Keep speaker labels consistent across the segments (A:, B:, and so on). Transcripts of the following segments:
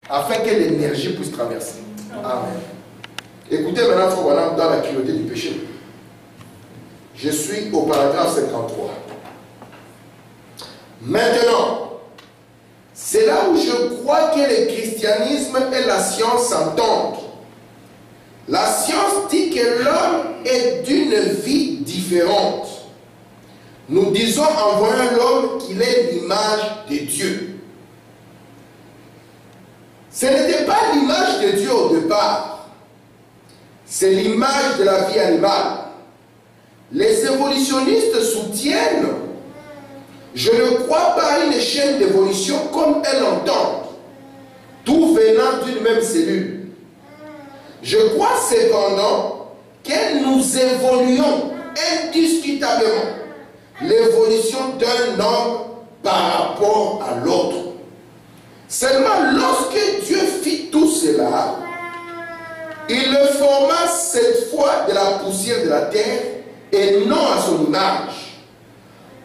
A: afin que l'énergie puisse traverser. Amen. Écoutez maintenant, voilà, dans la cruauté du péché. Je suis au paragraphe 53. Maintenant, c'est là où je crois que le christianisme et la science s'entendent. La science dit que l'homme est d'une vie différente. Nous disons en voyant l'homme qu'il est l'image de Dieu. Ce n'était pas l'image de Dieu au départ. C'est l'image de la vie animale. Les évolutionnistes soutiennent, je ne crois pas à une chaîne d'évolution comme elles l'entendent, tout venant d'une même cellule. Je crois cependant que nous évoluons indiscutablement l'évolution d'un homme par rapport à l'autre. Seulement lorsque Dieu fit tout cela, il le forma cette fois de la poussière de la terre et non à son image.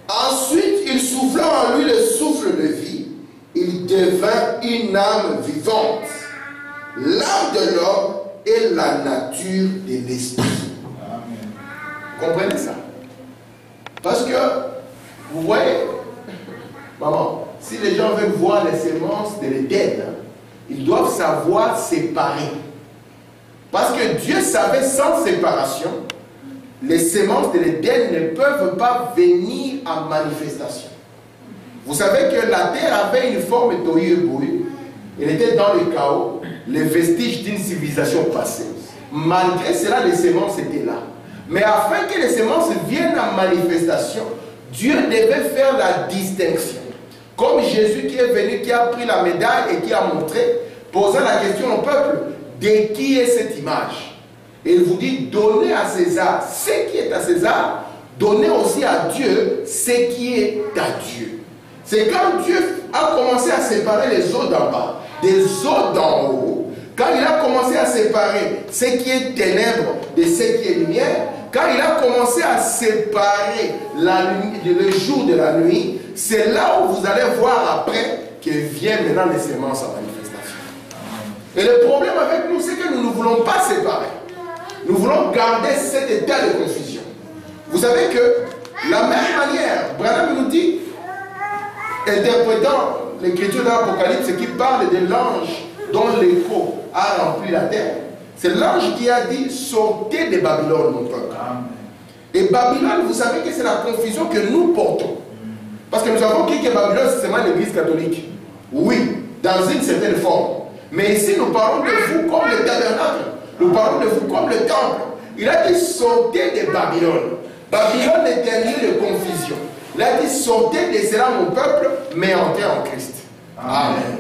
A: Ensuite, il souffla en lui le souffle de vie. Il devint une âme vivante. L'âme de l'homme est la nature de l'esprit. Vous comprenez ça? Parce que, vous voyez, maman, si les gens veulent voir les semences de l'Éden, ils doivent savoir séparer. Parce que Dieu savait sans séparation, les semences de l'Éden ne peuvent pas venir en manifestation. Vous savez que la terre avait une forme tohu-bohu. Elle était dans le chaos, les vestiges d'une civilisation passée. Malgré cela, les semences étaient là. Mais afin que les semences viennent en manifestation, Dieu devait faire la distinction. Comme Jésus qui est venu, qui a pris la médaille et qui a montré, posant la question au peuple, de qui est cette image? Et il vous dit, donnez à César ce qui est à César, donnez aussi à Dieu ce qui est à Dieu. C'est quand Dieu a commencé à séparer les eaux d'en bas des eaux d'en haut, quand il a commencé à séparer ce qui est ténèbres de ce qui est lumière, quand il a commencé à séparer le jour de la nuit, c'est là où vous allez voir après que vient maintenant les semences en manifestation. Et le problème avec nous, c'est que nous ne voulons pas séparer. Nous voulons garder cet état de confusion. Vous savez que la même manière, Branham nous dit, interprétant l'écriture de l'Apocalypse qui parle de l'ange dont l'écho a rempli la terre, c'est l'ange qui a dit, sortez de Babylone, mon peuple. Et Babylone, vous savez que c'est la confusion que nous portons. Parce que nous avons dit que Babylone, c'est seulement l'église catholique. Oui, dans une certaine forme. Mais ici, nous parlons de vous comme le tabernacle. Nous parlons de vous comme le temple. Il a dit sortez de Babylone. Babylone est un lieu de confusion. Il a dit sortez de cela mon peuple, mais entrez en Christ. Amen.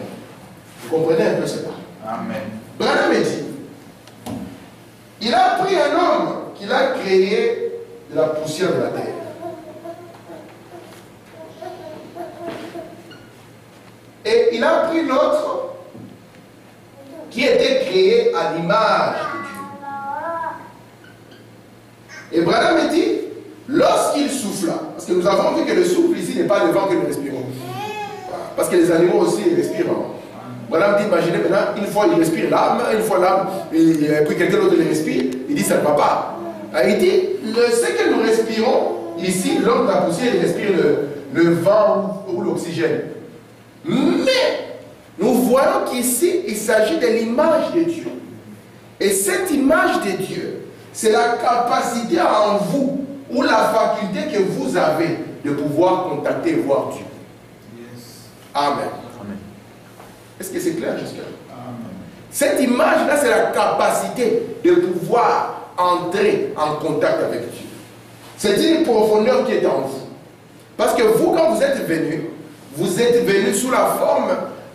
A: Vous comprenez un peu cela?
B: Amen.
A: Branham dit, il a pris un homme qu'il a créé de la poussière de la terre. Et il a pris l'autre qui était créé à l'image de Dieu. Et Branham dit, lorsqu'il souffla, parce que nous avons vu que le souffle ici n'est pas le vent que nous respirons. Parce que les animaux aussi respirent. Branham dit, imaginez maintenant, une fois il respire l'âme, une fois l'âme, et puis quelqu'un d'autre le respire, il dit, ça ne va pas. Il dit, ce que nous respirons, ici, l'homme de la poussière, il respire le vent ou l'oxygène. Mais, nous voyons qu'ici, il s'agit de l'image de Dieu. Et cette image de Dieu, c'est la capacité en vous, ou la faculté que vous avez de pouvoir contacter et voir Dieu. Yes. Amen. Amen. Est-ce que c'est clair jusqu'à là? Cette image-là, c'est la capacité de pouvoir entrer en contact avec Dieu. C'est une profondeur qui est en vous. Parce que vous, quand vous êtes venus sous la forme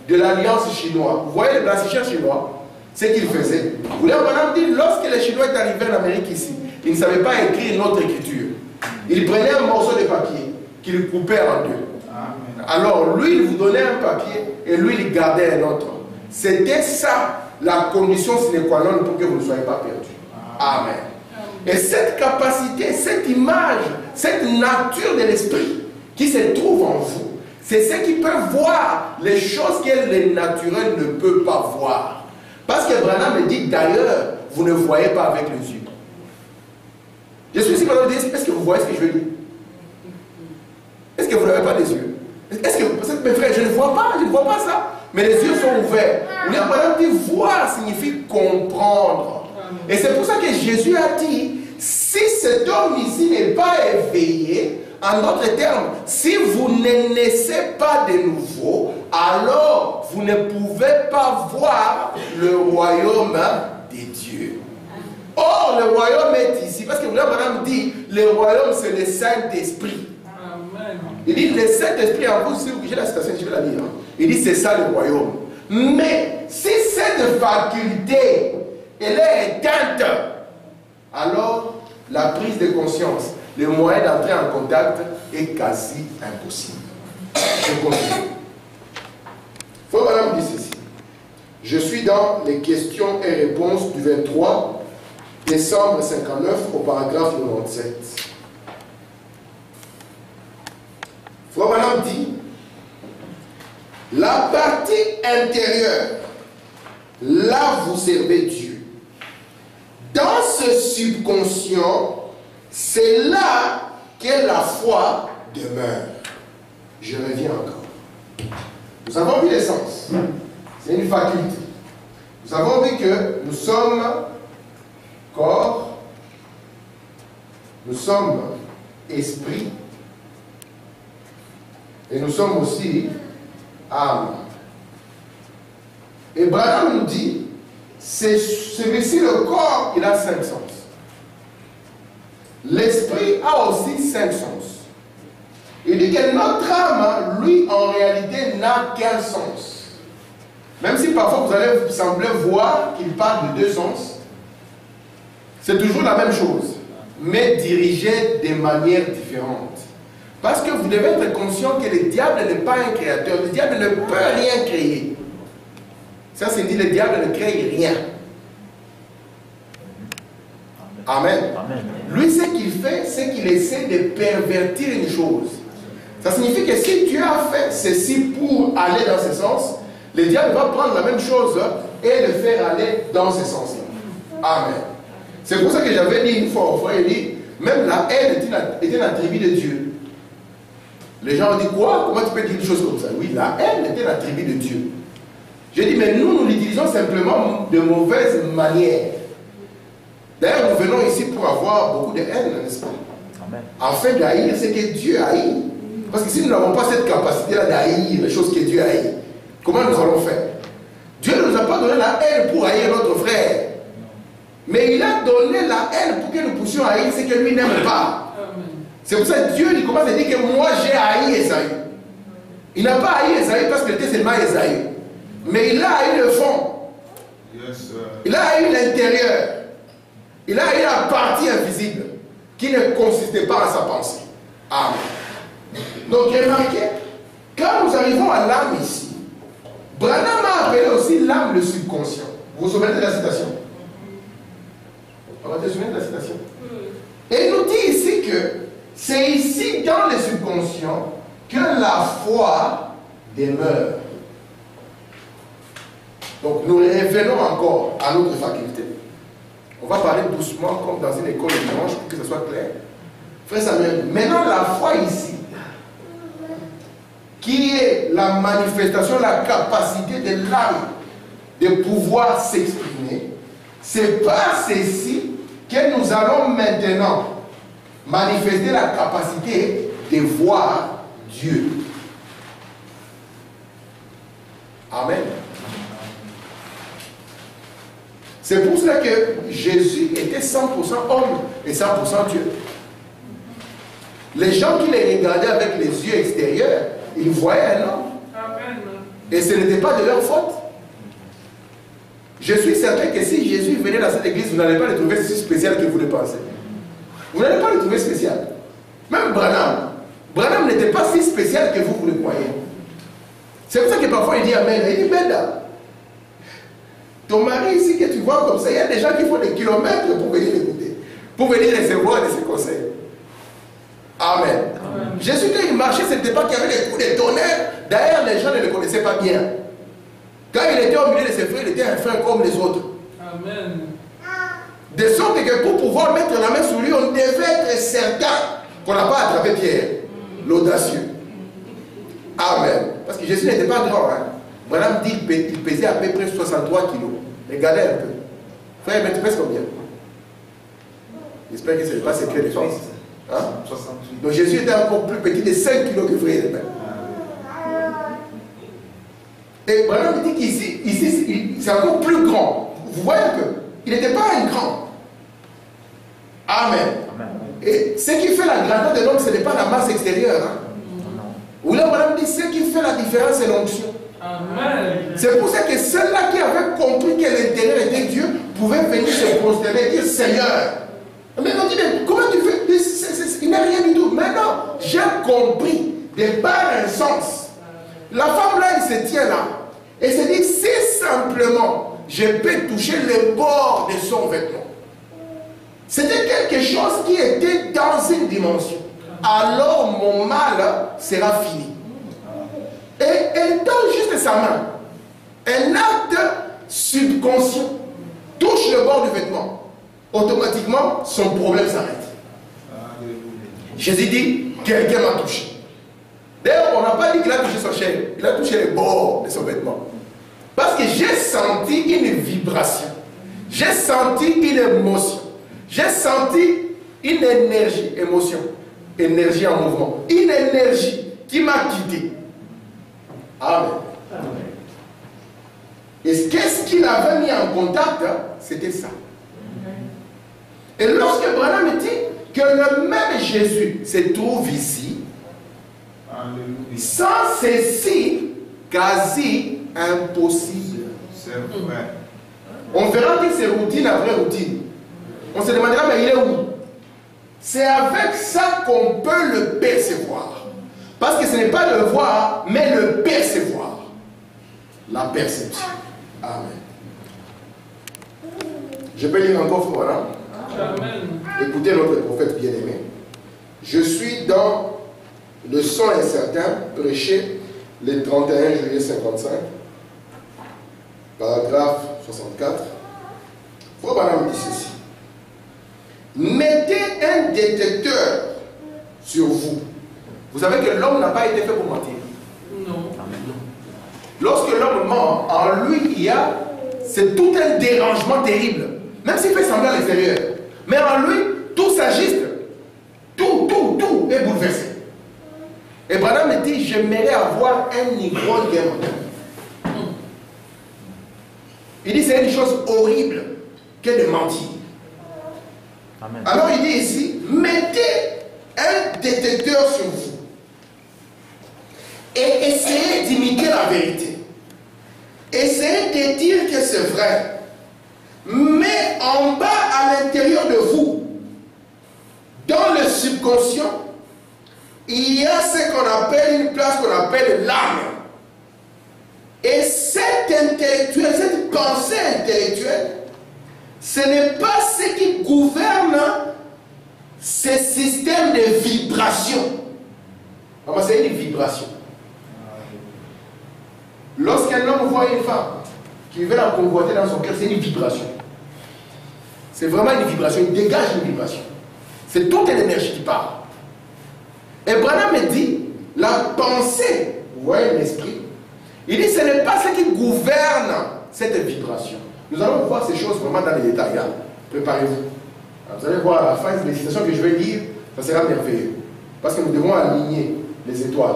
A: de l'alliance chinoise. Vous voyez le blanchissaire chinois, ce qu'il faisait. Vous l'avez dit, lorsque les Chinois est arrivé en Amérique ici, ils ne savaient pas écrire notre écriture. Ils prenaient un morceau de papier qu'ils coupaient en deux. Amen. Alors lui, il vous donnait un papier et lui, il gardait un autre. C'était ça la condition sine qua non pour que vous ne soyez pas perdus. Amen. Et cette capacité, cette image, cette nature de l'esprit qui se trouve en vous, C'est ceux qui peuvent voir les choses que le naturel ne peut pas voir. Parce que Branham me dit d'ailleurs, vous ne voyez pas avec les yeux. Je suis ici pour vous dire, est-ce que vous voyez ce que je veux dire? Est-ce que vous n'avez pas les yeux? Est-ce que, mes frères, je ne vois pas ça. Mais les yeux sont ouverts. William Branham dit voir signifie comprendre. Et c'est pour ça que Jésus a dit, si cet homme ici n'est pas éveillé, en d'autres termes, si vous ne naissez pas de nouveau, alors vous ne pouvez pas voir le royaume de Dieu. Or, le royaume est ici, parce que William Branham dit, le royaume c'est le Saint-Esprit. Il dit, le Saint-Esprit en vous, j'ai la citation, je vais la lire. Il dit, c'est ça le royaume. Mais si cette faculté, elle est éteinte, alors la prise de conscience, le moyen d'entrer en contact est quasi impossible. Je continue. Frère Branham dit ceci. Je suis dans les questions et réponses du 23 décembre 59 au paragraphe 97. Frère Branham dit, la partie intérieure, là vous servez Dieu. Dans ce subconscient, c'est là que la foi demeure. Je reviens encore. Nous avons vu l'essence. C'est une faculté. Nous avons vu que nous sommes corps, nous sommes esprit, et nous sommes aussi âme. Et Branham nous dit, c'est celui-ci le corps, il a 5 sens. L'esprit a aussi 5 sens. Il dit que notre âme, lui, en réalité, n'a qu'un sens. Même si parfois vous allez sembler voir qu'il parle de 2 sens, c'est toujours la même chose, mais dirigé de manière différente. Parce que vous devez être conscient que le diable n'est pas un créateur. Le diable ne peut rien créer. Ça, c'est dit, le diable ne crée rien. Amen. Amen. Lui, ce qu'il fait, c'est qu'il essaie de pervertir une chose. Ça signifie que si tu as fait ceci pour aller dans ce sens, le diable va prendre la même chose et le faire aller dans ce sens-là. Amen. C'est pour ça que j'avais dit une fois au frère, il dit, même la haine est un attribut de Dieu. Les gens ont dit quoi? Comment tu peux dire des choses comme ça? Oui, la haine est un attribut de Dieu. J'ai dit, mais nous l'utilisons simplement de mauvaise manière. D'ailleurs, nous venons ici pour avoir beaucoup de haine, n'est-ce pas? Amen. Afin d'haïr ce que Dieu haït. Parce que si nous n'avons pas cette capacité-là d'haïr les choses que Dieu haït, comment nous allons faire? Dieu ne nous a pas donné la haine pour haïr notre frère. Mais il a donné la haine pour que nous puissions haïr ce que lui n'aime pas. C'est pour ça que Dieu il commence à dire que moi j'ai haï Esaü. Il n'a pas haï Esaü parce qu'il était seulement Esaü. Mais il a haï le fond. Yes, il a haï l'intérieur. Il a haï la partie invisible qui ne consistait pas à sa pensée. Amen. Donc remarquez, quand nous arrivons à l'âme ici, Branham a appelé aussi l'âme le subconscient. Vous vous souvenez de la citation? On va se souvenir de la citation. Et il nous dit ici que c'est ici dans le subconscient que la foi demeure. Donc nous revenons encore à notre faculté. On va parler doucement comme dans une école de dimanche pour que ce soit clair. Frère Samuel, maintenant la foi ici, qui est la manifestation, la capacité de l'âme de pouvoir s'exprimer, c'est par ceci que nous allons maintenant manifester la capacité de voir Dieu. Amen. C'est pour cela que Jésus était 100% homme et 100% Dieu. Les gens qui les regardaient avec les yeux extérieurs, ils voyaient un homme. Et ce n'était pas de leur faute. Je suis certain que si Jésus venait dans cette église, vous n'allez pas le trouver si spécial que vous le pensez. Vous n'allez pas le trouver spécial. Même Branham. Branham n'était pas si spécial que vous le croyez. C'est pour ça que parfois il dit Amen. Il dit Beda. Ton mari ici que tu vois comme ça, il y a des gens qui font des kilomètres pour venir l'écouter. Pour venir recevoir de ses conseils. Amen. Amen. Jésus, quand il il marchait, ce n'était pas qu'il y avait des coups de tonnerre. D'ailleurs, les gens ne le connaissaient pas bien. Quand il était au milieu de ses frères, il était un frère comme les autres.
B: Amen.
A: De sorte que pour pouvoir mettre la main sur lui, on devait être certain qu'on n'a pas attrapé Pierre, l'audacieux. Amen. Parce que Jésus n'était pas grand. Hein. Madame dit qu'il pesait à peu près 63 kilos. Regardez un peu. Frère, mais tu pèses combien? J'espère que ce n'est pas secret de défense. Hein? 68. Donc Jésus était encore plus petit de 5 kilos que frère. Et Madame dit qu'ici, c'est encore plus grand. Vous voyez qu'il n'était pas un grand. Amen. Amen. Et ce qui fait la grandeur de l'homme, ce n'est pas la masse extérieure. Hein? Ou là, Madame dit, ce qui fait la différence, c'est l'onction. C'est pour ça que ceux-là qui avaient compris que l'intérieur était Dieu pouvaient venir se prosterner et dire Seigneur. Mais on dit, mais comment tu fais? Il n'a rien du tout. Mais non, j'ai compris de par un sens. La femme là, elle se tient là. Et se dit, si simplement je peux toucher le bord de son vêtement. C'était quelque chose qui était dans une dimension. Alors mon mal sera fini. Et elle donne juste sa main. Un acte subconscient touche le bord du vêtement. Automatiquement, son problème s'arrête. Jésus dit, quelqu'un m'a touché. D'ailleurs, on n'a pas dit qu'il a touché son chair. Il a touché le bord de son vêtement. Parce que j'ai senti une vibration. J'ai senti une émotion. J'ai senti une énergie, émotion, énergie en mouvement. Une énergie qui m'a quitté. Amen. Et qu'est-ce qu'il avait mis en contact? C'était ça. Et lorsque Branham dit que le même Jésus se trouve ici, sans ceci, quasi impossible. On verra que c'est routine après routine. On se demandera, mais il est où? C'est avec ça qu'on peut le percevoir. Parce que ce n'est pas le voir, mais le percevoir. La perception. Amen. Je peux lire encore, voilà. Amen. Écoutez notre prophète bien-aimé. Je suis dans le son incertain, prêché le 31 juillet 55, paragraphe 64. Frère Branham dit ceci. Mettez un détecteur sur vous. Vous savez que l'homme n'a pas été fait pour mentir. Non. Lorsque l'homme ment, en lui, il y a, c'est tout un dérangement terrible. Même s'il fait semblant à l'extérieur. Mais en lui, tout s'agite. Tout est bouleversé. Et Branham me dit, j'aimerais avoir un niveau de Il dit, c'est une chose horrible que de mentir. Amen. Alors il dit ici, mettez un détecteur sur vous et essayez d'imiter la vérité. Essayez de dire que c'est vrai. Mais en bas, à l'intérieur de vous, dans le subconscient, il y a ce qu'on appelle une place qu'on appelle l'âme. Et cet intellectuel, cette pensée intellectuelle, ce n'est pas ce qui gouverne ce système de vibration. C'est une vibration. Lorsqu'un homme voit une femme qui veut la convoiter dans son cœur, c'est une vibration. C'est vraiment une vibration, il dégage une vibration. C'est toute l'énergie qui parle. Et Branham me dit, la pensée, vous voyez l'esprit, il dit ce n'est pas ce qui gouverne cette vibration. Nous allons voir ces choses vraiment dans les détails. Hein. Préparez-vous. Vous allez voir à la fin, les citations que je vais lire, ça sera merveilleux. Parce que nous devons aligner les étoiles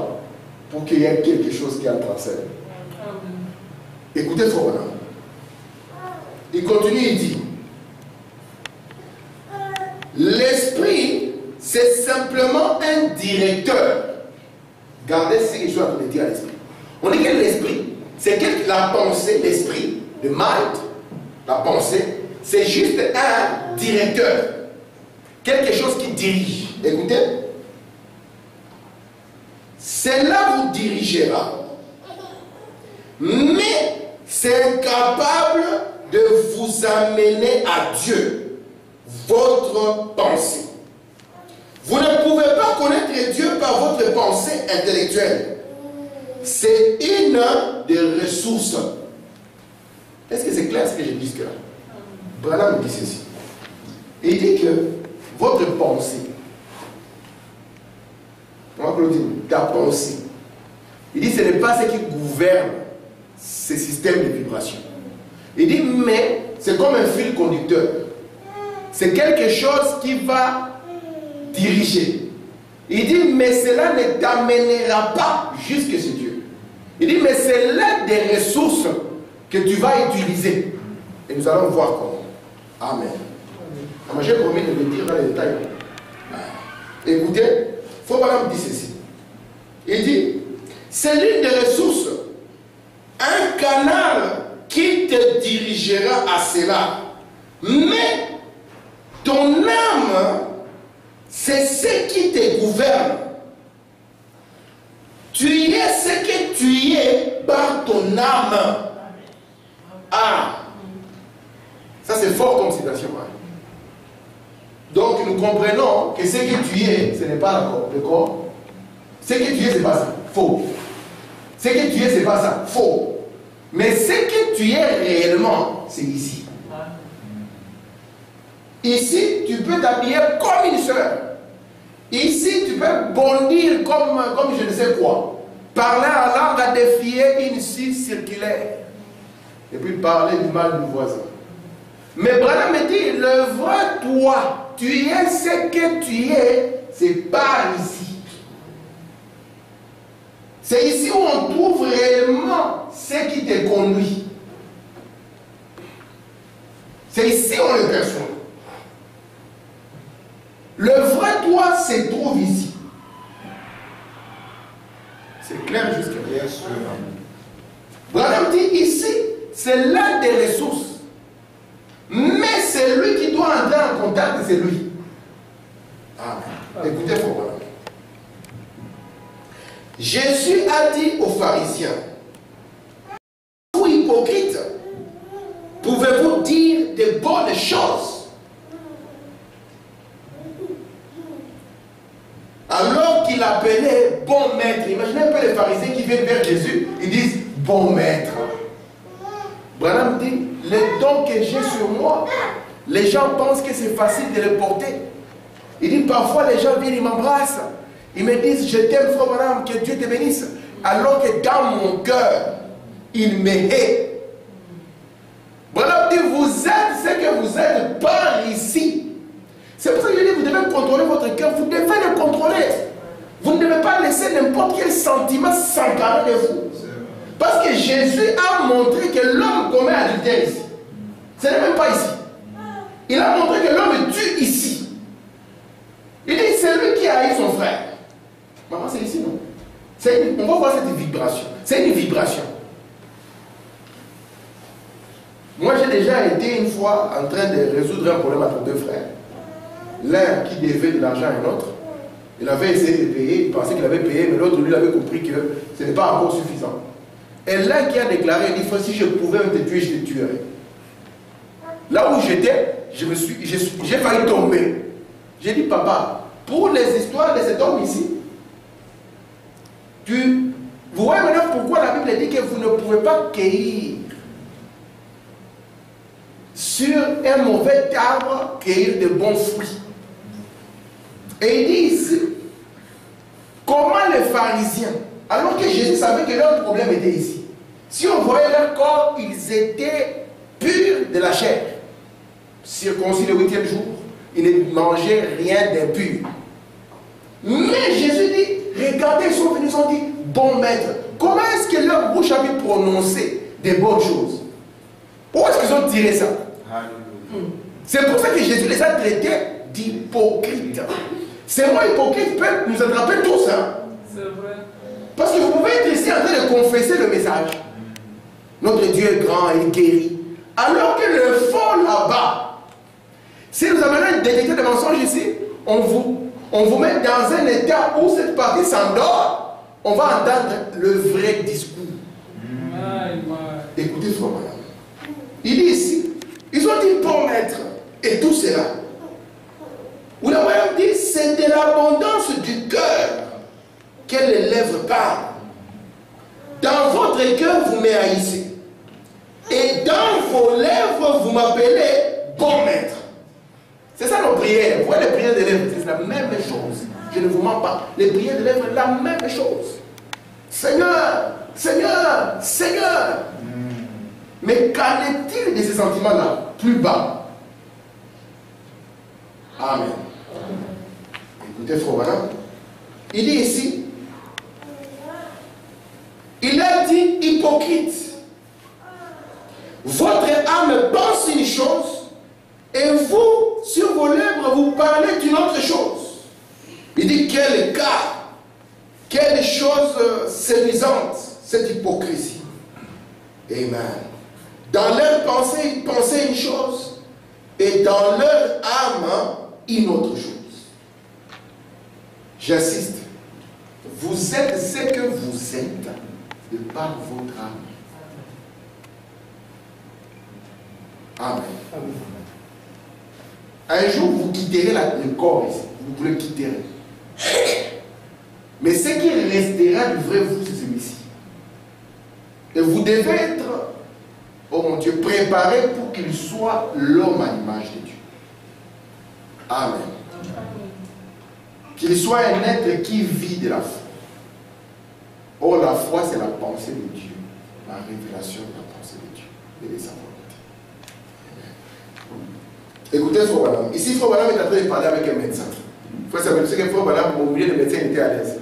A: pour qu'il y ait quelque chose qui entre en scène. Écoutez ce qu'on a. Il continue, il dit l'esprit, c'est simplement un directeur. Gardez ce que je suis en train de dire à l'esprit. On dit que l'esprit, c'est la pensée, l'esprit, le mind, la pensée, c'est juste un directeur. Quelque chose qui dirige. Écoutez. Cela vous dirigera. Mais c'est incapable de vous amener à Dieu. Votre pensée. Vous ne pouvez pas connaître Dieu par votre pensée intellectuelle. C'est une des ressources. Est-ce que c'est clair ce que je dis jusque-là? Branham dit ceci. Il dit que votre pensée, ta pensée, il dit que ce n'est pas ce qui gouverne ces systèmes de vibration. Il dit, mais c'est comme un fil conducteur. C'est quelque chose qui va diriger. Il dit, mais cela ne t'amènera pas jusque chez Dieu. Il dit, mais c'est l'un des ressources que tu vas utiliser. Et nous allons voir comment. Amen. Moi, j'ai promis de le dire dans les détails. Écoutez, Faubourg dit ceci. Il dit, c'est l'une des ressources, un canal qui te dirigera à cela. Mais ton âme, c'est ce qui te gouverne. Tu es ce que tu es par ton âme. Ah, ça c'est fort comme citation. Donc nous comprenons que ce que tu es, ce n'est pas le corps. Ce que tu es, ce n'est pas ça. Faux. Ce que tu es, ce n'est pas ça. Faux. Mais ce que tu es réellement, c'est ici. Ici, tu peux t'habiller comme une soeur. Ici, tu peux bondir comme je ne sais quoi. Parler en langue à défier une scie circulaire. Et puis parler du mal du voisin. Mais Branham me dit, le vrai toi, tu es ce que tu es, c'est par ici. C'est ici où on trouve réellement ce qui te conduit. C'est ici où on le perçoit. Le vrai toi se trouve ici. C'est clair jusqu'à là. Branham dit ici, c'est l'un des ressources. Mais c'est lui qui doit entrer en contact, c'est lui. Ah, écoutez, il faut voir. Jésus a dit aux pharisiens, vous hypocrites, pouvez-vous dire de bonnes choses alors qu'il appelait bon maître? Imaginez un peu les pharisiens qui viennent vers Jésus, ils disent bon maître. Branham dit, les dons que j'ai sur moi, les gens pensent que c'est facile de les porter. Il dit, parfois les gens viennent, ils m'embrassent. Ils me disent, je t'aime, frère Branham, que Dieu te bénisse. Alors que dans mon cœur, il me hait. Branham dit, vous êtes ce que vous êtes par ici. C'est pour ça que je dis, vous devez contrôler votre cœur. Vous devez le contrôler. Vous ne devez pas laisser n'importe quel sentiment s'emparer de vous. Parce que Jésus a montré que l'homme commet adultère ici. Ce n'est même pas ici. Il a montré que l'homme tue ici. Il dit, c'est lui qui a haï son frère. Maman, c'est ici, non? On va voir cette vibration. C'est une vibration. Moi, j'ai déjà été une fois en train de résoudre un problème entre deux frères. L'un qui devait de l'argent à un autre. Il avait essayé de payer, il pensait qu'il avait payé, mais l'autre, lui, avait compris que ce n'est pas encore suffisant. Et l'un qui a déclaré, il dit, si je pouvais te tuer, je te tuerais. Là où j'étais, j'ai failli tomber. J'ai dit, papa, pour les histoires de cet homme ici, vous voyez maintenant pourquoi la Bible dit que vous ne pouvez pas cueillir sur un mauvais arbre, cueillir de bons fruits. Et ils disent, comment les pharisiens, alors que Jésus savait que leur problème était ici, si on voyait leur corps, ils étaient purs de la chair, circoncis le 8e jour, ils ne mangeaient rien d'impur. Mais Jésus dit, regardez, ils sont venus, ils ont dit, bon maître, comment est-ce que leur bouche a pu prononcer des bonnes choses? Où est-ce qu'ils ont tiré ça? C'est pour ça que Jésus les a traités d'hypocrites. C'est moi hypocrite peut nous attraper tous. Hein? C'est vrai. Parce que vous pouvez être ici en train de confesser le message. Notre Dieu est grand et guéri. Alors que le fond là-bas, si nous amenons un détecteur de mensonges ici, on vous met dans un état où cette partie s'endort, on va entendre le vrai discours. Écoutez, frère, il dit ici, ils ont dit bon maître, et tout cela. Où la Madame dit, c'est de l'abondance du cœur les lèvres parlent. Dans votre cœur, vous me haïssez. Et dans vos lèvres, vous m'appelez bon maître. C'est ça nos prières. Vous voyez les prières des lèvres, c'est la même chose. Je ne vous mens pas. Les prières des lèvres, la même chose. Seigneur, Seigneur, Seigneur. Mais qu'en est-il de ces sentiments-là? Plus bas. Amen. Écoutez, frère, voilà. Il dit ici, il a dit hypocrite. Votre âme pense une chose et vous, sur vos lèvres, vous parlez d'une autre chose. Il dit quel cas, quelle chose séduisante, cette hypocrisie. Amen. Dans leur pensée, ils pensaient une chose et dans leur âme, une autre chose. J'insiste. Vous êtes ce que vous êtes de par votre âme. Amen. Un jour, vous quitterez le corps ici. Vous le quitterez. Mais ce qui restera du vrai vous, c'est celui-ci. Et vous devez être, oh mon Dieu, préparé pour qu'il soit l'homme à l'image de Dieu. Amen. Qu'il soit un être qui vit de la foi. Or, la foi, c'est la pensée de Dieu. La révélation de la pensée de Dieu. Et de sa volonté. Écoutez, Frère Branham. Ici, Frère Branham est en train de parler avec un médecin. Il faut savoir que Frère Branham, au milieu des médecins, il était à l'aise.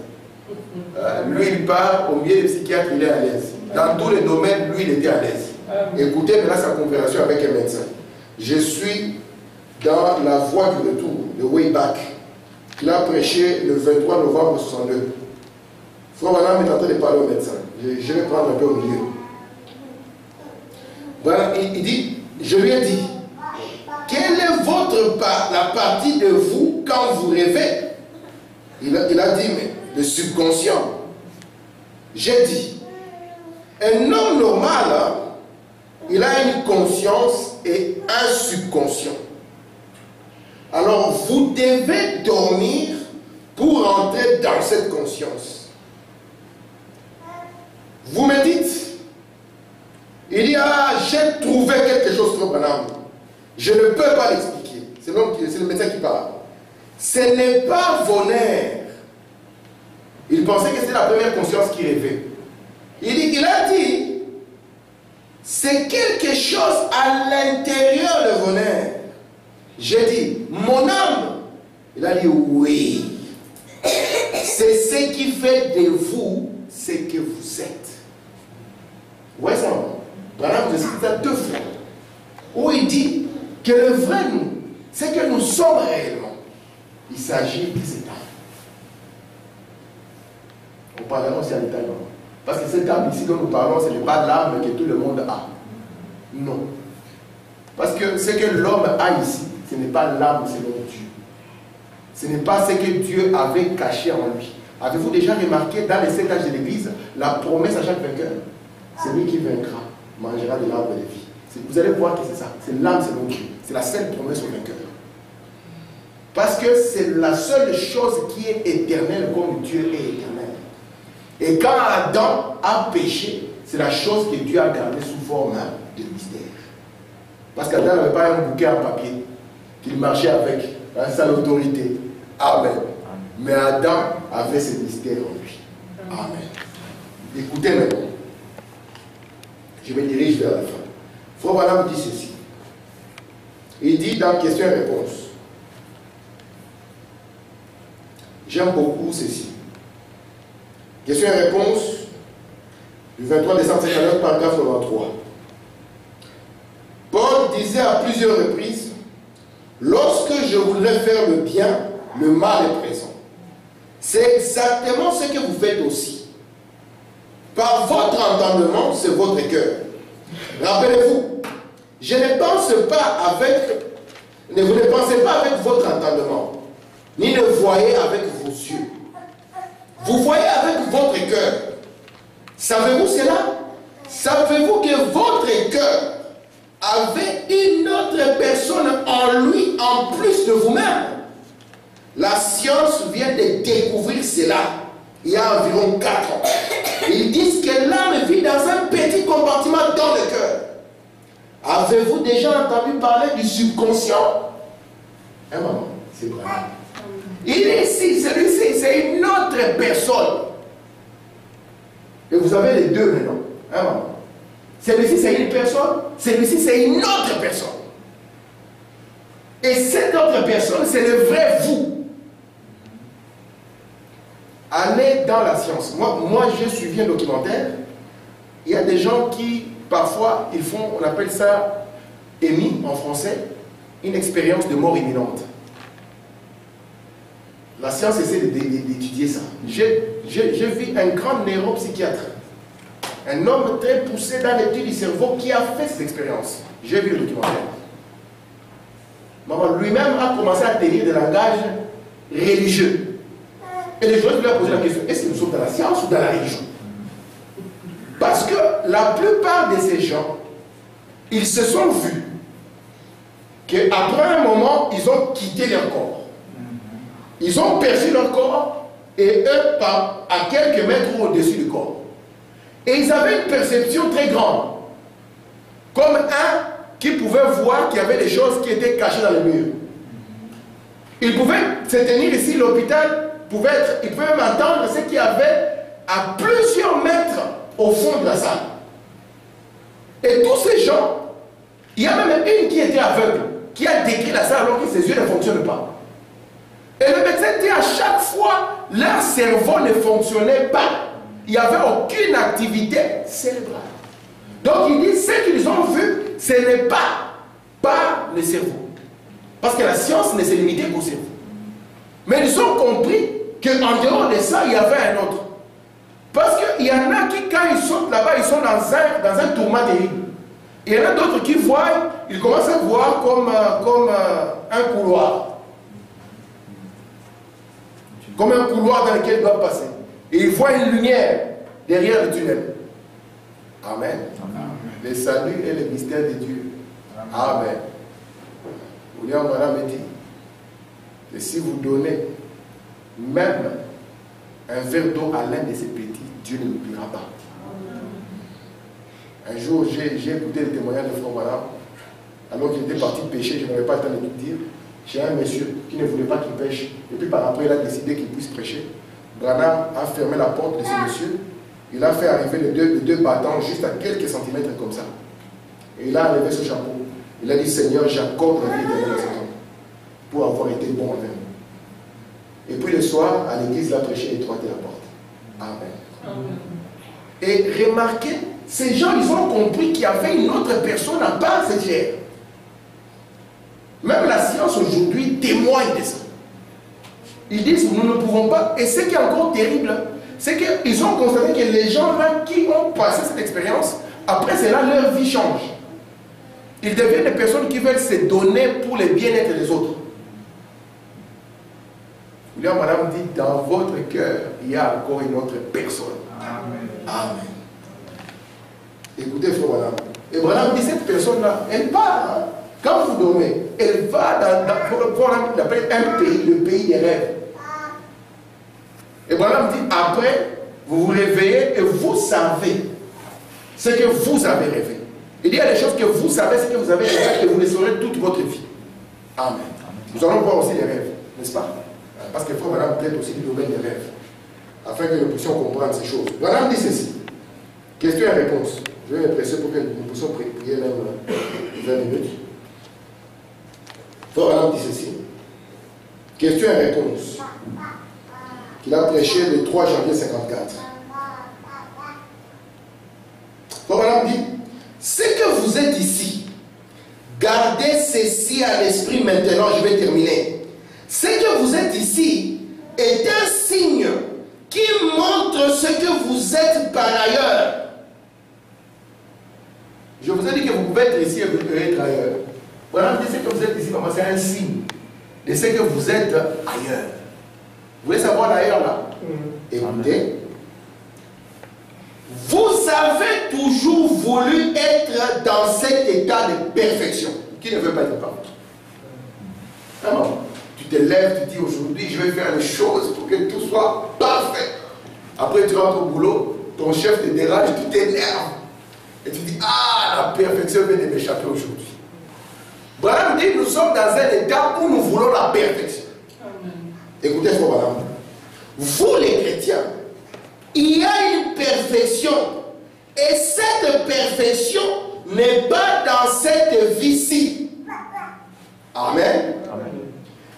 A: Lui, il part, au milieu des psychiatres, il est à l'aise. Dans tous les domaines, lui, il était à l'aise. Écoutez maintenant sa conversation avec un médecin. Je suis dans la voie du retour, le way back. Il a prêché le 23 novembre 62. Frère Branham est en train de parler au médecin. Je vais prendre un peu au milieu. Voilà, il dit, je lui ai dit, quelle est la partie de vous quand vous rêvez? Il a dit, mais le subconscient. J'ai dit, un homme normal, hein, il a une conscience et un subconscient. Alors, vous devez dormir pour entrer dans cette conscience. Vous me dites, il y a, j'ai trouvé quelque chose trop banal. Je ne peux pas l'expliquer. C'est le médecin qui parle. Ce n'est pas vos nerfs. Il pensait que c'était la première conscience qui rêvait. Il a dit, c'est quelque chose à l'intérieur de vos nerfs. J'ai dit, mon âme. Il a dit, oui. C'est ce qui fait de vous ce que vous êtes. Vous voyez ça? Branham vous explique ça 2 fois. Où il dit que le vrai nous, c'est que nous sommes réellement. Il s'agit de cette âme. On parlera aussi à l'Italie. Parce que cette âme ici dont nous parlons, ce n'est pas l'âme que tout le monde a. Non. Parce que ce que l'homme a ici, ce n'est pas l'âme selon Dieu. Ce n'est pas ce que Dieu avait caché en lui. Avez-vous déjà remarqué dans les 7 âges de l'Église, la promesse à chaque vainqueur? Celui qui vaincra mangera de l'arbre de vie. Vous allez voir que c'est ça. C'est l'âme selon Dieu. C'est la seule promesse au vainqueur. Parce que c'est la seule chose qui est éternelle comme Dieu est éternel. Et quand Adam a péché, c'est la chose que Dieu a gardée sous forme de mystère. Parce qu'Adam n'avait pas un bouquet en papier qu'il marchait avec, sa autorité. Amen. Mais Adam avait ce mystère en lui. Amen. Écoutez maintenant. Je me dirige vers la fin. Frère Branham dit ceci. Il dit dans question et réponse. J'aime beaucoup ceci. Question et réponse du 23 décembre 59, paragraphe 93. Paul disait à plusieurs reprises, lorsque je voudrais faire le bien, le mal est présent. C'est exactement ce que vous faites aussi. Par votre entendement, c'est votre cœur. Rappelez-vous, je ne pense pas avec, vous ne pensez pas avec votre entendement, ni ne voyez avec vos yeux. Vous voyez avec votre cœur. Savez-vous cela? Savez-vous que votre cœur avait une autre personne en lui en plus de vous-même? La science vient de découvrir cela. il y a environ 4 ans. Ils disent que l'âme vit dans un petit compartiment dans le cœur. Avez-vous déjà entendu parler du subconscient? Hein, maman? C'est vrai. Il est ici, celui-ci, c'est une autre personne. Et vous avez les deux maintenant. Hein, maman? Celui-ci, c'est une personne, celui-ci, c'est une autre personne. Et cette autre personne, c'est le vrai vous. Allez dans la science. Moi j'ai suivi un documentaire. Il y a des gens qui, parfois, ils font, on appelle ça, EMI en français, une expérience de mort imminente. La science essaie d'étudier ça. J'ai vu un grand neuropsychiatre, un homme très poussé dans l'étude du cerveau qui a fait cette expérience. J'ai vu le documentaire. Maman lui-même a commencé à tenir des langages religieux. Et les gens lui ont posé la question, est-ce que nous sommes dans la science ou dans la religion? Parce que la plupart de ces gens, ils se sont vus qu'après un moment, ils ont quitté leur corps. Ils ont perdu leur corps et eux, à quelques mètres au-dessus du corps. Et ils avaient une perception très grande. Comme un qui pouvait voir qu'il y avait des choses qui étaient cachées dans les murs. Il pouvait se tenir ici, l'hôpital il pouvait même entendre ce qu'il y avait à plusieurs mètres au fond de la salle. Et tous ces gens, il y a même une qui était aveugle, qui a décrit la salle alors que ses yeux ne fonctionnent pas. Et le médecin dit à chaque fois, leur cerveau ne fonctionnait pas. Il n'y avait aucune activité cérébrale. Donc il dit, ce qu'ils ont vu, ce n'est pas le cerveau. Parce que la science ne s'est limitée qu'au cerveau. Mais ils ont compris qu'en dehors de ça, il y avait un autre. Parce qu'il y en a qui, quand ils sautent là-bas, ils sont dans un tourment terrible. Il y en a d'autres qui voient, ils commencent à voir comme un couloir. Comme un couloir dans lequel ils doivent passer. Et ils voient une lumière derrière le tunnel. Amen. Amen. Le salut et le mystère de Dieu. Amen. William Branham dit que si vous donnez même un verre d'eau à l'un de ces petits, Dieu ne l'oubliera pas. Un jour, j'ai écouté le témoignage de Frère Branham. Alors qu'il était parti pêcher, je n'avais pas le temps de tout dire. J'ai un monsieur qui ne voulait pas qu'il pêche. Et puis par après, il a décidé qu'il puisse prêcher. Branham a fermé la porte de ce monsieur. Il a fait arriver les deux bâtons juste à quelques centimètres comme ça. Et il a enlevé ce chapeau. Il a dit, Seigneur, j'accorde la vie éternelle à cet homme pour avoir été bon envers nous. Et puis le soir, à l'église, il a prêché et étroité la porte. Amen. Amen. Et remarquez, ces gens, ils ont compris qu'il y avait une autre personne à part cette chair. Même la science aujourd'hui témoigne de ça. Ils disent, nous ne pouvons pas. Et ce qui est encore terrible, c'est qu'ils ont constaté que les gens là qui ont passé cette expérience, après cela, leur vie change. Ils deviennent des personnes qui veulent se donner pour le bien-être des autres. William Branham dit, dans votre cœur, il y a encore une autre personne. Amen. Amen. Écoutez, frère Branham. Et Branham dit, cette personne-là, elle part. Hein. Quand vous dormez, elle va dans un pays, le pays des rêves. Et Branham dit, après, vous vous réveillez et vous savez ce que vous avez rêvé. Il y a des choses que vous savez, ce que vous avez rêvé, que vous le saurez toute votre vie. Amen. Nous allons voir aussi les rêves, n'est-ce pas? Parce que Frère Branham plaide aussi du domaine des rêves, afin que nous puissions comprendre ces choses. Branham dit ceci. Question et réponse. Je vais me presser pour que nous puissions prier même 20 minutes. Frère Branham dit ceci. Question et réponse. Qu'il a prêché le 3 janvier 54. Frère Branham dit, c'est que vous êtes ici. Gardez ceci à l'esprit maintenant, je vais terminer. C'est que vous êtes ici est un signe qui montre ce que vous êtes par ailleurs. Je vous ai dit que vous pouvez être ici et vous pouvez être ailleurs. Voilà, ce que vous êtes ici, c'est un signe de ce que vous êtes ailleurs. Vous voulez savoir d'ailleurs là? Écoutez. Vous avez toujours voulu être dans cet état de perfection. Qui ne veut pas être parfait? Vraiment. Tu te lèves, tu dis aujourd'hui, je vais faire les choses pour que tout soit parfait. Après, tu rentres au boulot, ton chef te dérange, tu t'énerves. Et tu dis, ah, la perfection vient de m'échapper aujourd'hui. Branham dit, nous sommes dans un état où nous voulons la perfection. Écoutez, frère Branham. Vous, les chrétiens, il y a une perfection. Et cette perfection n'est pas dans cette vie-ci. Amen. Amen.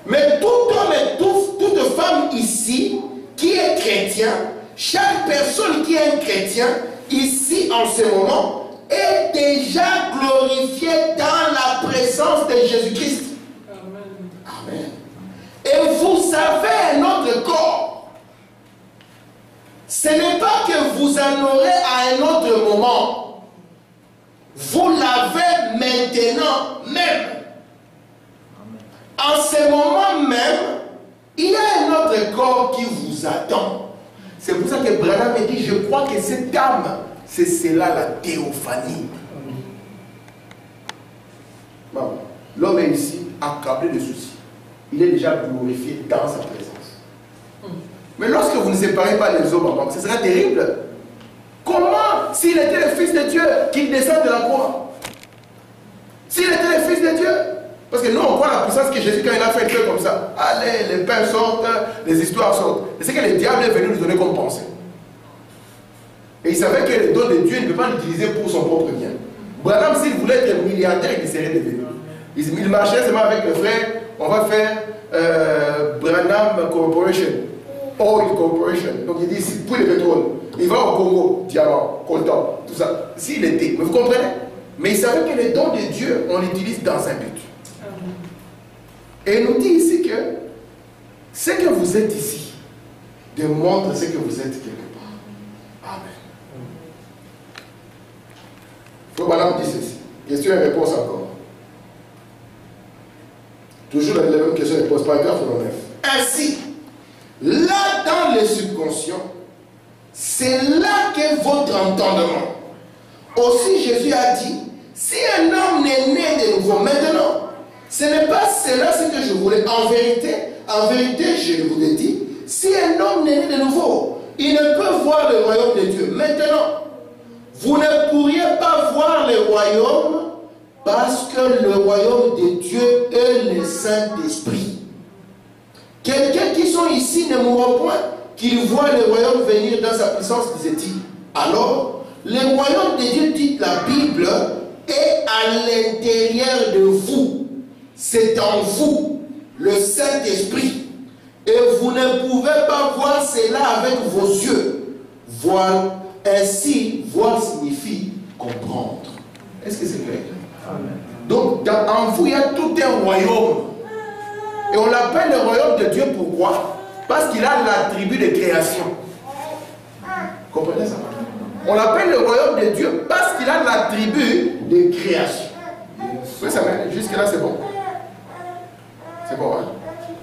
A: Mais tout homme et toute femme ici qui est chrétien, chaque personne qui est un chrétien, ici en ce moment, est déjà glorifié dans la présence de Jésus-Christ. Amen. Amen. Et vous avez un autre corps. Ce n'est pas que vous en aurez à un autre moment. Vous l'avez maintenant même. En ce moment même, il y a un autre corps qui vous attend. C'est pour ça que Branham dit, je crois que cette âme, c'est cela la théophanie. Bon, l'homme est ici, accablé de soucis. Il est déjà glorifié dans sa présence. Mais lorsque vous ne séparez pas les hommes, ce sera terrible. Comment, s'il était le Fils de Dieu, qu'il descende de la croix? S'il était le Fils de Dieu? Parce que nous, on voit la puissance que Jésus, quand il a fait un truc comme ça, allez, les pains sortent, les histoires sortent. Et c'est que le diable est venu nous donner comme pensée. Et il savait que le don de Dieu ne peut pas l'utiliser pour son propre bien. Branham, s'il voulait être milliardaire, il serait devenu. Il marchait seulement avec le frère, on va faire Branham Corporation, Oil Corporation. Donc il dit, ici, pour le pétrole, il va au Congo, diamant, coltan, tout ça. S'il était, mais vous comprenez? Mais il savait que le don de Dieu, on l'utilise dans un but. Et il nous dit ici que ce que vous êtes ici démontre ce que vous êtes quelque part. Amen. Frère Branham dit ceci. Question et réponse encore. Toujours la même question et réponse, paragraphe 9. Ainsi, là dans le subconscient, c'est là que votre entendement. Aussi Jésus a dit, si un homme n'est né de nouveau maintenant, ce n'est pas cela ce que je voulais. En vérité, je vous l'ai dit, si un homme n'est né de nouveau, il ne peut voir le royaume de Dieu. Maintenant, vous ne pourriez pas voir le royaume parce que le royaume de Dieu est le Saint-Esprit. Quelqu'un qui sont ici ne mourra point, qu'il voit le royaume venir dans sa puissance, disait-il. Alors, le royaume de Dieu, dit la Bible, est à l'intérieur de vous. C'est en vous, le Saint-Esprit. Et vous ne pouvez pas voir cela avec vos yeux. Voir, ainsi, voir signifie comprendre. Est-ce que c'est clair? Amen. Donc, en vous, il y a tout un royaume. Et on l'appelle le royaume de Dieu, pourquoi? Parce qu'il a l'attribut de création. Comprenez ça? On l'appelle le royaume de Dieu parce qu'il a l'attribut de création. Oui, ça va. Jusque-là, c'est bon. C'est bon, hein?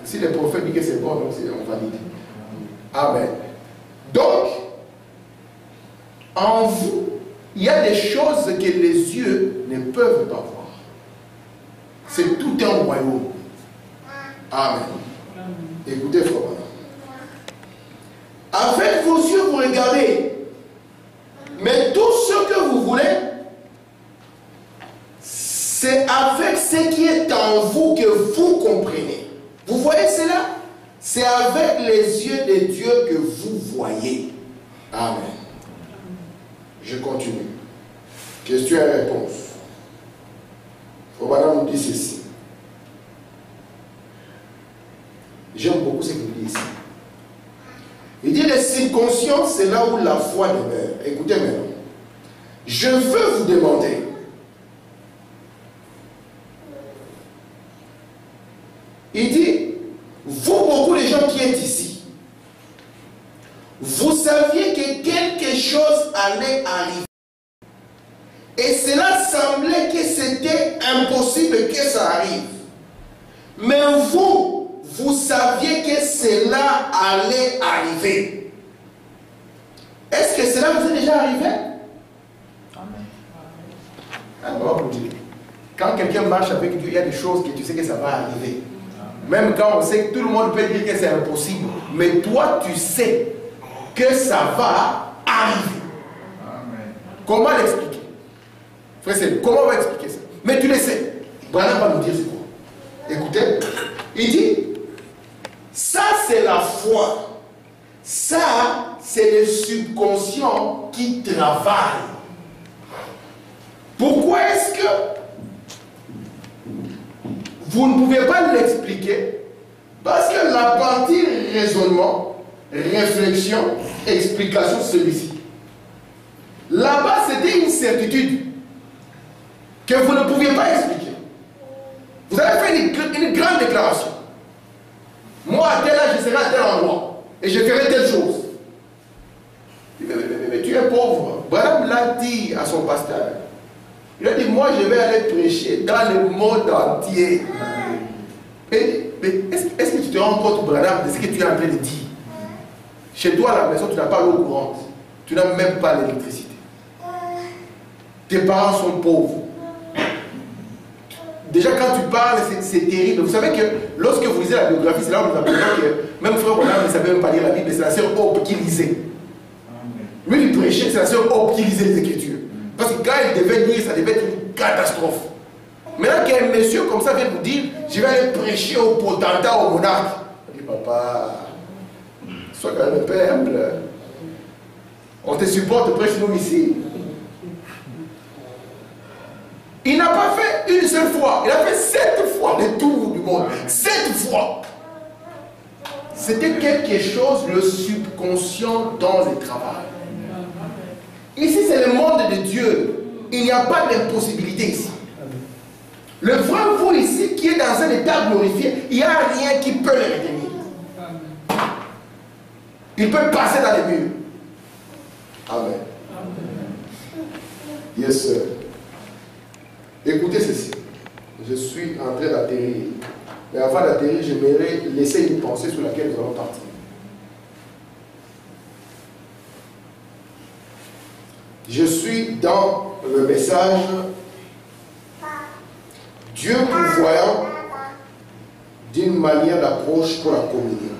A: Si les prophètes disent que c'est bon, donc on valide. Amen. Donc, en vous, il y a des choses que les yeux ne peuvent pas voir. C'est tout un royaume. Amen. Écoutez, frère. Avec vos yeux, vous regardez. Mais tout ce que vous voulez, c'est avec ce qui est en vous que vous comprenez. Vous voyez cela? C'est avec les yeux de Dieu que vous voyez. Amen. Je continue. Question et réponse. Frère nous dit ceci. J'aime beaucoup ce qu'il dit ici. Il dit les circonstances, c'est là où la foi demeure. Écoutez maintenant. Je veux vous demander. Il dit, vous, beaucoup de gens qui êtes ici, vous saviez que quelque chose allait arriver. Et cela semblait que c'était impossible que ça arrive. Mais vous, vous saviez que cela allait arriver. Est-ce que cela vous est déjà arrivé? Amen. Quand quelqu'un marche avec Dieu, il y a des choses que tu sais que ça va arriver. Même quand on sait que tout le monde peut dire que c'est impossible. Mais toi, tu sais que ça va arriver.
B: Amen.
A: Comment l'expliquer? Frère, comment on va expliquer ça? Mais tu le sais. Branham va nous dire c'est quoi. Écoutez, il dit, ça c'est la foi. Ça, c'est le subconscient qui travaille. Pourquoi est-ce que vous ne pouvez pas l'expliquer? Parce que la partie raisonnement, réflexion, explication, celui-ci. Là-bas, c'était une certitude que vous ne pouviez pas expliquer. Vous avez fait une grande déclaration. Moi, à tel âge, je serai à tel endroit. Et je ferai telle chose. Mais tu es pauvre. Branham l'a dit à son pasteur. Il a dit, moi, je vais aller prêcher dans le monde entier. Mais est-ce que tu te rends compte, Branham, de ce que tu es en train de dire? Chez toi, à la maison, tu n'as pas l'eau courante. Tu n'as même pas l'électricité. Tes parents sont pauvres. Déjà, quand tu parles, c'est terrible. Vous savez que lorsque vous lisez la biographie, c'est là où nous apprenons que même frère Branham ne savait même pas lire la Bible, c'est la sœur Hope qui lisait. Lui, il prêchait, c'est la sœur Hope qui lisait les Écritures. Parce que quand il devait lire, ça devait être une catastrophe. Maintenant qu'un monsieur comme ça vient vous dire, je vais aller prêcher au potentat, au monarque. Il dit, papa, sois quand même un peu humble. On te supporte, prêche-nous ici. Il n'a pas fait une seule fois. Il a fait 7 fois le tour du monde. 7 fois. C'était quelque chose, le subconscient dans le travail. Ici, c'est le monde de Dieu. Il n'y a pas d'impossibilité ici. Le vrai vous ici, qui est dans un état glorifié, il n'y a rien qui peut le retenir. Il peut passer dans les murs. Amen. Yes, sir. Écoutez ceci. Je suis en train d'atterrir. Mais avant d'atterrir, j'aimerais laisser une pensée sur laquelle nous allons partir. Je suis dans le message Dieu pourvoyant d'une manière d'approche pour la communion.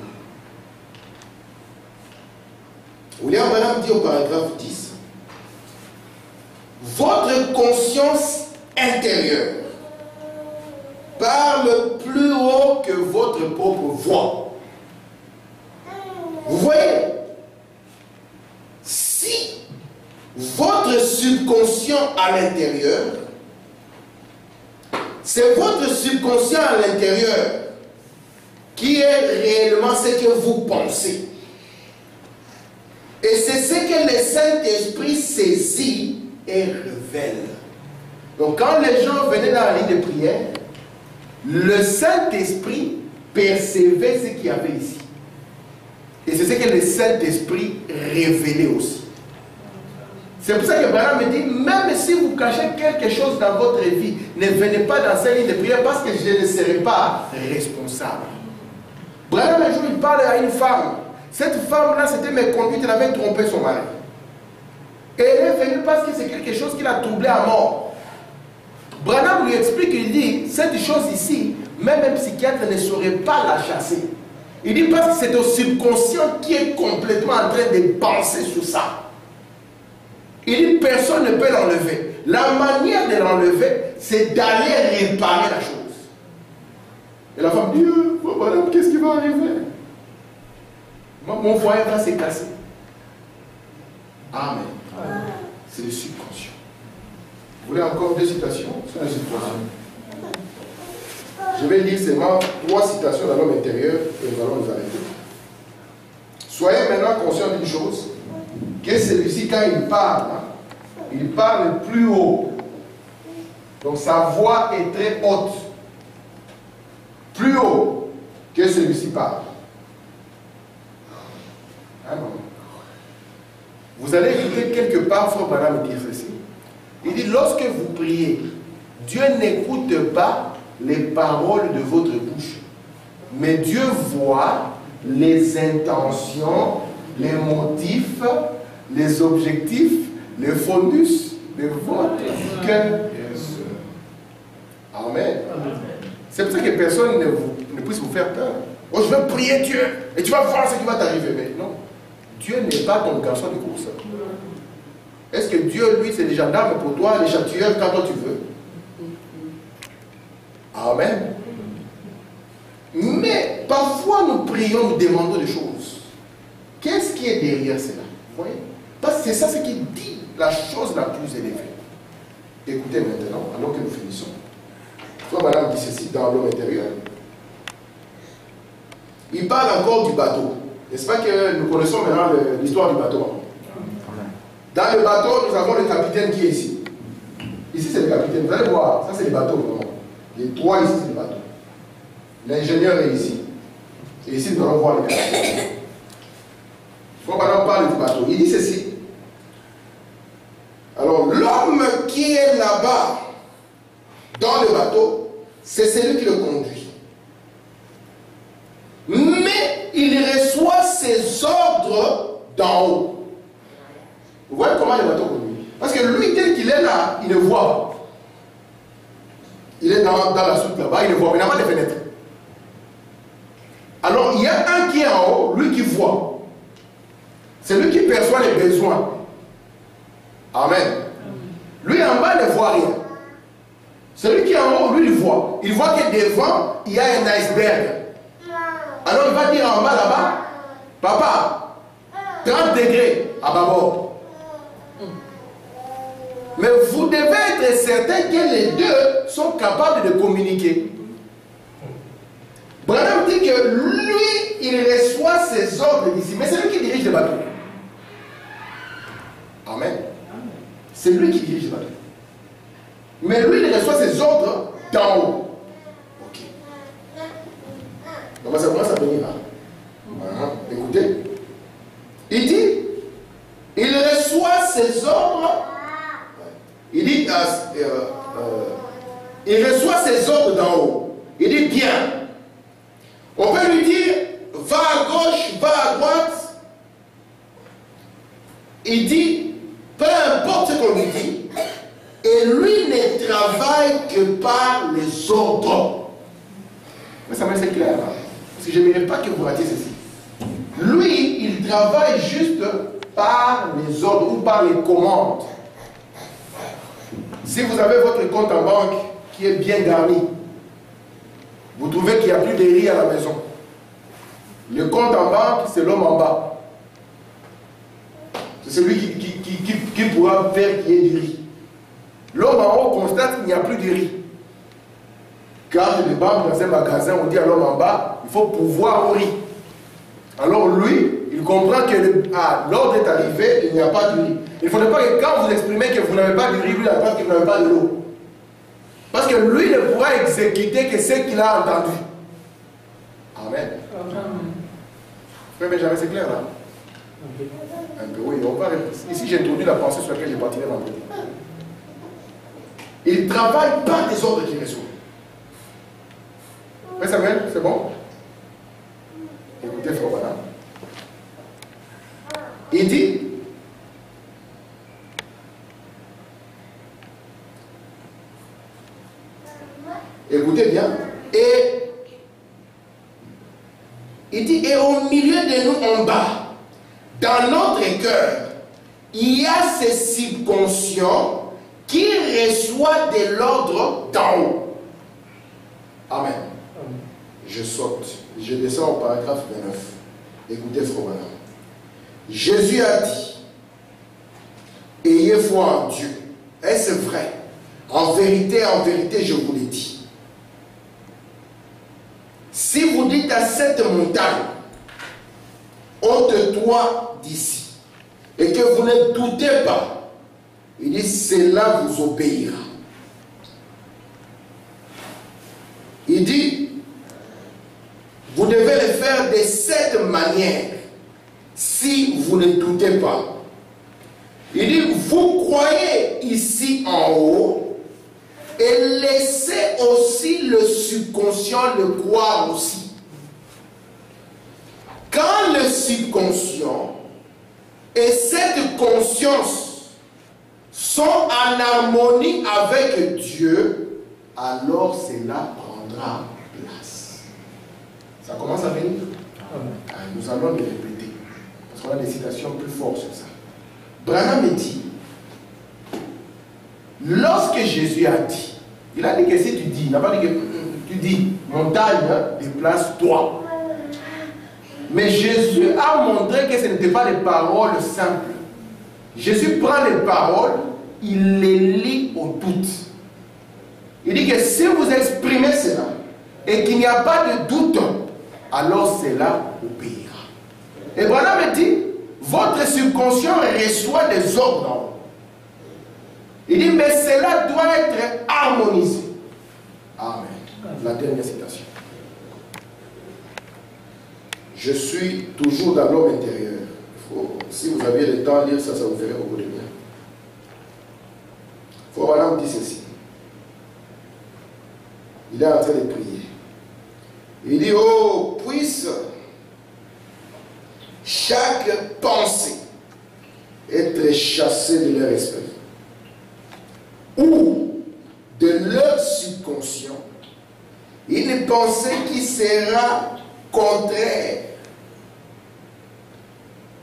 A: William Branham dit au paragraphe 10, votre conscience intérieure parle plus haut que votre propre voix. Vous voyez, si votre subconscient à l'intérieur, c'est votre subconscient à l'intérieur qui est réellement ce que vous pensez. Et c'est ce que le Saint-Esprit saisit et révèle. Donc quand les gens venaient dans la ligne de prière, le Saint-Esprit percevait ce qu'il y avait ici. Et c'est ce que le Saint-Esprit révélait aussi. C'est pour ça que Branham me dit, même si vous cachez quelque chose dans votre vie, ne venez pas dans cette ligne de prière parce que je ne serai pas responsable. Branham un jour il parle à une femme. Cette femme-là s'était méconduite, elle avait trompé son mari. Et elle est venue parce que c'est quelque chose qui l'a troublée à mort. Branham lui explique, il dit, cette chose ici, même un psychiatre ne saurait pas la chasser. Il dit parce que c'est au subconscient qui est complètement en train de penser sur ça. Il dit personne ne peut l'enlever. La manière de l'enlever, c'est d'aller réparer la chose. Et la femme dit, madame, qu'est-ce qui va arriver? Mon foyer va se casser. Amen. C'est le subconscient. Vous voulez encore 2 citations sur le subconscient? Je vais lire seulement 3 citations dans l'homme intérieur et nous allons nous arrêter. Soyez maintenant conscient d'une chose, que celui-ci, quand il parle plus haut. Donc sa voix est très haute. Plus haut que celui-ci parle. Ah non. Vous allez écouter quelque part, Frère Branham dire ceci. Il dit, lorsque vous priez, Dieu n'écoute pas les paroles de votre bouche. Mais Dieu voit les intentions, les motifs, les objectifs, les fondus de votre cœur. Amen. C'est pour ça que personne ne puisse vous faire peur. Oh, je vais prier Dieu et tu vas voir ce qui va t'arriver. Mais non. Dieu n'est pas ton garçon de course. Est-ce que Dieu, lui, c'est les gendarmes pour toi, les châtilleurs quand toi tu veux? Amen. Mais parfois nous prions, nous demandons des choses. Qu'est-ce qui est derrière cela? Vous voyez? Parce que c'est ça ce qui dit la chose la plus élevée. Écoutez maintenant, alors que nous finissons. Soit madame dit ceci dans l'homme intérieur. Il parle encore du bateau. N'est-ce pas que nous connaissons maintenant l'histoire du bateau? Dans le bateau, nous avons le capitaine qui est ici. Ici, c'est le capitaine. Vous allez voir, ça c'est le bateau. Vraiment. Les trois ici, c'est le bateau. L'ingénieur est ici. Et ici, nous allons voir le capitaine. Quand on parle du bateau, il dit ceci. Alors, l'homme qui est là-bas, dans le bateau, c'est celui qui le conduit. Mais il reçoit ses ordres d'en haut. Vous voyez comment le bateau conduit? Parce que lui, tel qu'il est là, il ne voit pas. Il est dans la soute là-bas, il ne voit pas, il n'a pas de fenêtre. Alors, il y a un qui est en haut, lui qui voit. C'est lui qui perçoit les besoins. Amen. Lui en bas ne voit rien. Celui qui est en haut, lui, il voit. Il voit que devant, il y a un iceberg. Alors il va dire en bas là-bas, papa, 30 degrés à bâbord. Mais vous devez être certain que les deux sont capables de communiquer. Branham dit que lui, il reçoit ses ordres d'ici, mais c'est lui qui dirige le bateau. Amen. C'est lui qui dirige le bateau. Mais lui, il reçoit ses ordres d'en haut. Ok. Donc ça commence à venir là. Écoutez. Il dit, il reçoit ses ordres. Il dit, il reçoit ses ordres d'en haut. Il dit, bien. On peut lui dire, va à gauche, va à droite. Il dit, peu importe ce qu'on lui dit, et lui ne travaille que par les ordres. Mais ça me c'est clair, hein? Parce que je n'aimerais pas que vous ratiez ceci. Lui, il travaille juste par les ordres ou par les commandes. Si vous avez votre compte en banque qui est bien garni, vous trouvez qu'il n'y a plus de riz à la maison. Le compte en banque, c'est l'homme en bas. C'est celui qui pourra faire qu'il y ait du riz. L'homme en haut constate qu'il n'y a plus de riz. Quand je débarque dans un magasin, on dit à l'homme en bas, il faut pouvoir au riz. Alors lui, il comprend que l'ordre est arrivé, il n'y a pas de riz. Il ne faudrait pas que quand vous exprimez que vous n'avez pas de riz, lui attend que vous n'avez pas de l'eau. Parce que lui ne pourra exécuter que ce qu'il a entendu. Amen. Frère Benjamin, c'est clair là? Un peu, oui. On va... Ici, j'ai introduit la pensée sur laquelle j'ai partirai vendredi. Il travaille par des ordres qu'il reçoit. Frère Samuel, c'est bon? Écoutez, frère Bana. Il dit, écoutez bien, et il dit, et au milieu de nous en bas, dans notre cœur, il y a ces subconscients qui reçoivent de l'ordre d'en haut. Amen. Je saute, je descends au paragraphe 29. Écoutez, frère Branham. Jésus a dit, ayez foi en Dieu. Est-ce vrai? En vérité, je vous l'ai dit. Si vous dites à cette montagne, ôte-toi d'ici, et que vous ne doutez pas, il dit, cela vous obéira. Il dit, vous devez le faire de cette manière, si vous ne doutez pas. Il dit, vous croyez ici en haut, et laissez aussi le subconscient le croire aussi. Quand le subconscient et cette conscience sont en harmonie avec Dieu, alors cela prendra place. Ça commence à venir. Nous allons le répéter. Parce parce qu'on a des citations plus fortes sur ça. Branham dit, lorsque Jésus a dit, il a dit que si tu dis, il n'a pas dit que tu dis, montagne, déplace-toi. Mais Jésus a montré que ce n'était pas des paroles simples. Jésus prend les paroles, il les lit au doute. Il dit que si vous exprimez cela et qu'il n'y a pas de doute, alors cela obéira. Et Branham dit, votre subconscient reçoit des ordres. Il dit, mais cela doit être harmonisé. Amen. La dernière citation. Je suis toujours dans l'homme intérieur. Si vous aviez le temps de lire ça, ça vous ferait beaucoup de bien. Branham dit ceci. Il est en train de prier. Il dit, oh, puisse chaque pensée être chassée de leur esprit ou de leur subconscient une pensée qui sera contraire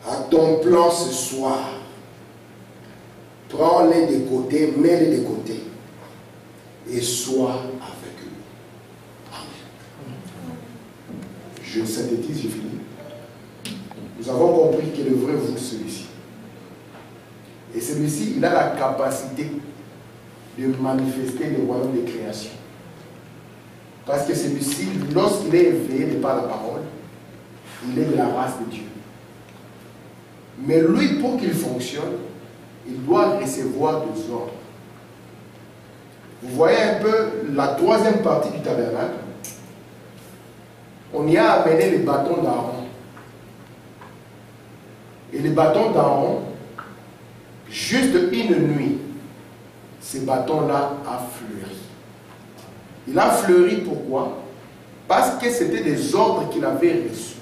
A: à ton plan ce soir. Prends-les de côté, mets-les de côté et sois avec eux. Amen. Je synthétise, j'ai fini. Nous avons compris que le vrai vous, celui-ci. Et celui-ci, il a la capacité de manifester le royaume de création. Parce que celui-ci, lorsqu'il est éveillé par la parole, il est de la race de Dieu. Mais lui, pour qu'il fonctionne, il doit recevoir des ordres. Vous voyez un peu la troisième partie du tabernacle. On y a amené les bâtons d'Aaron. Et les bâtons d'Aaron, juste une nuit, ces bâtons-là a fleuri. Il a fleuri pourquoi? Parce que c'était des ordres qu'il avait reçus.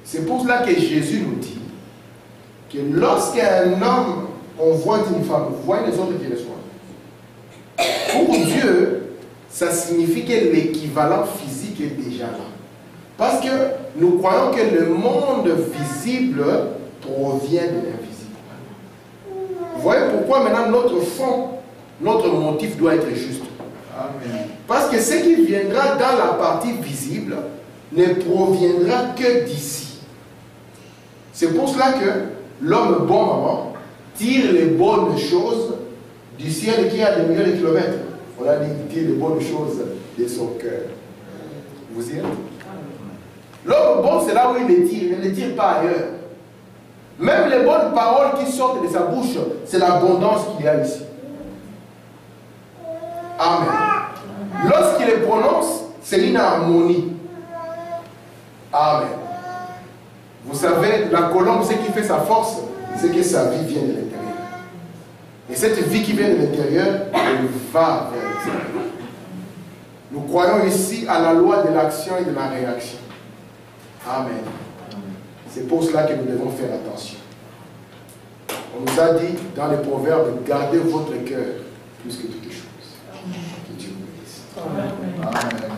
A: C'est pour cela que Jésus nous dit que lorsqu'un homme envoie une femme, vous voyez les ordres qu'il reçoit. Pour Dieu, ça signifie que l'équivalent physique est déjà là. Parce que nous croyons que le monde visible provient de l'invisible. Vous voyez pourquoi maintenant notre fond, notre motif doit être juste. Amen. Parce que ce qui viendra dans la partie visible ne proviendra que d'ici. C'est pour cela que l'homme bon maman tire les bonnes choses du ciel qui a des millions de kilomètres. On a dit qu'il tire les bonnes choses de son cœur. Vous y êtes? L'homme bon, c'est là où il les tire, il ne les tire pas ailleurs. Même les bonnes paroles qui sortent de sa bouche, c'est l'abondance qu'il y a ici. Amen. Lorsqu'il les prononce, c'est une harmonie. Amen. Vous savez, la colombe, ce qui fait sa force, c'est que sa vie vient de l'intérieur. Et cette vie qui vient de l'intérieur, elle va vers l'extérieur. Nous croyons ici à la loi de l'action et de la réaction. Amen. C'est pour cela que nous devons faire attention. On nous a dit dans les proverbes, gardez votre cœur plus que toutes choses. Que Dieu vous bénisse. Amen. Amen.